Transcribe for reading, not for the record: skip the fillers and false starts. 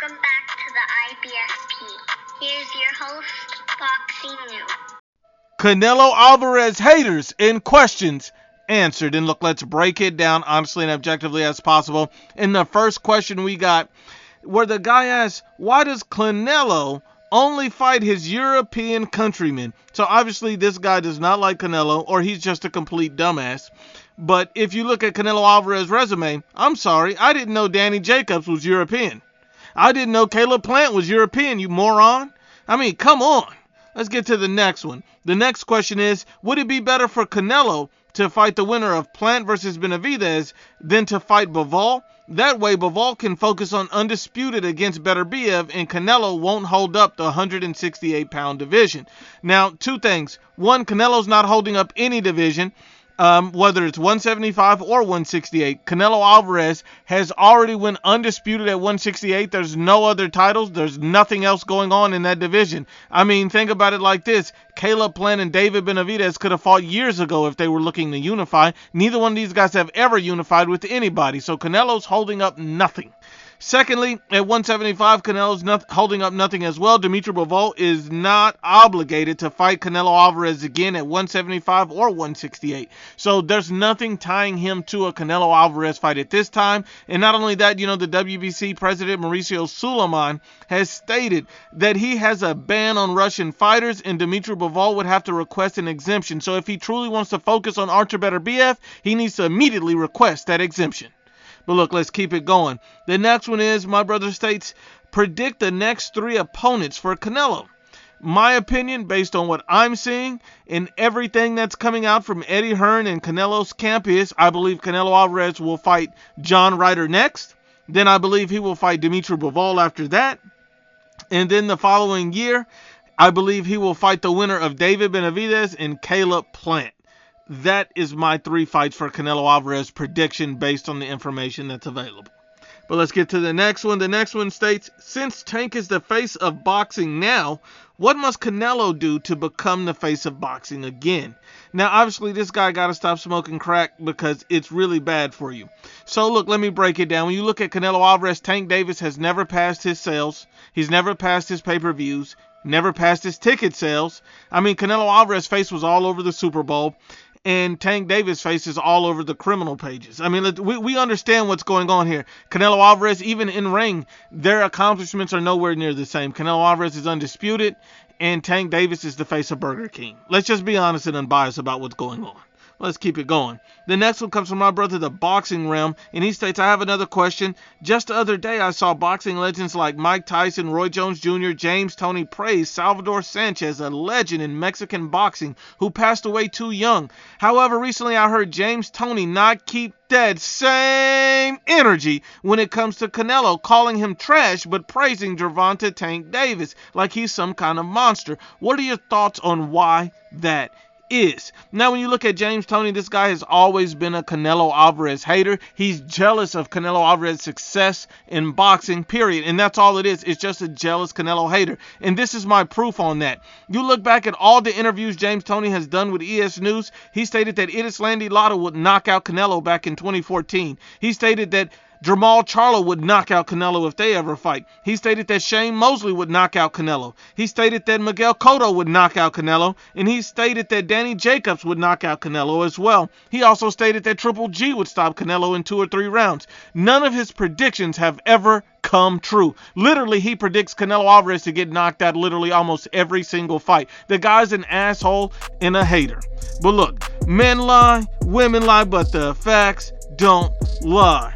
Welcome back to the IBFP. Here's your host, Boxing New. Canelo Alvarez haters and questions answered. And look, let's break it down honestly and objectively as possible. In the first question we got, where the guy asks, why does Canelo only fight his European countrymen? So obviously this guy does not like Canelo, or he's just a complete dumbass. But if you look at Canelo Alvarez's resume, I'm sorry, I didn't know Danny Jacobs was European. I didn't know Caleb Plant was European, you moron. I mean, come on. Let's get to the next one. The next question is, would it be better for Canelo to fight the winner of Plant versus Benavidez than to fight Bivol? That way, Bivol can focus on undisputed against Beterbiev, and Canelo won't hold up the 168-pound division. Now, two things. One, Canelo's not holding up any division. Whether it's 175 or 168, Canelo Alvarez has already went undisputed at 168. There's no other titles. There's nothing else going on in that division. I mean, think about it like this. Caleb Plant and David Benavidez could have fought years ago if they were looking to unify. Neither one of these guys have ever unified with anybody, so Canelo's holding up nothing. Secondly, at 175, Canelo's holding up nothing as well. Dimitro Bivol is not obligated to fight Canelo Alvarez again at 175 or 168. So there's nothing tying him to a Canelo Alvarez fight at this time. And not only that, the WBC president Mauricio Suleiman has stated that he has a ban on Russian fighters, and Dimitro Bivol would have to request an exemption. So if he truly wants to focus on Artur Beterbiev, he needs to immediately request that exemption. But look, let's keep it going. The next one is, my brother states, predict the next 3 opponents for Canelo. My opinion, based on what I'm seeing and everything that's coming out from Eddie Hearn and Canelo's camp, is I believe Canelo Alvarez will fight John Ryder next. Then I believe he will fight Dimitro Bivol after that. And then the following year, I believe he will fight the winner of David Benavidez and Caleb Plant. That is my 3 fights for Canelo Alvarez prediction based on the information that's available. But let's get to the next one. The next one states, since Tank is the face of boxing now, what must Canelo do to become the face of boxing again? Now, obviously, this guy got to stop smoking crack because it's really bad for you. So, look, let me break it down. When you look at Canelo Alvarez, Tank Davis has never passed his sales. He's never passed his pay-per-views, never passed his ticket sales. I mean, Canelo Alvarez's face was all over the Super Bowl, and Tank Davis' face is all over the criminal pages. I mean, we understand what's going on here. Canelo Alvarez, even in ring, their accomplishments are nowhere near the same. Canelo Alvarez is undisputed, and Tank Davis is the face of Burger King. Let's just be honest and unbiased about what's going on. Let's keep it going. The next one comes from my brother, the Boxing Realm, and he states, I have another question. Just the other day, I saw boxing legends like Mike Tyson, Roy Jones Jr., James Toney praise Salvador Sanchez, a legend in Mexican boxing who passed away too young. However, recently I heard James Toney not keep that same energy when it comes to Canelo, calling him trash but praising Gervonta Tank Davis like he's some kind of monster. What are your thoughts on why that is? Now, when you look at James Toney, this guy has always been a Canelo Alvarez hater. He's jealous of Canelo Alvarez's success in boxing, period. And that's all it is. It's just a jealous Canelo hater. And this is my proof on that. You look back at all the interviews James Toney has done with ES News. He stated that Erislandy Lara would knock out Canelo back in 2014. He stated that Jamal Charlo would knock out Canelo if they ever fight. He stated that Shane Mosley would knock out Canelo. He stated that Miguel Cotto would knock out Canelo. And he stated that Danny Jacobs would knock out Canelo as well. He also stated that Triple G would stop Canelo in 2 or 3 rounds. None of his predictions have ever come true. Literally, he predicts Canelo Alvarez to get knocked out literally almost every single fight. The guy's an asshole and a hater. But look, men lie, women lie, but the facts don't lie.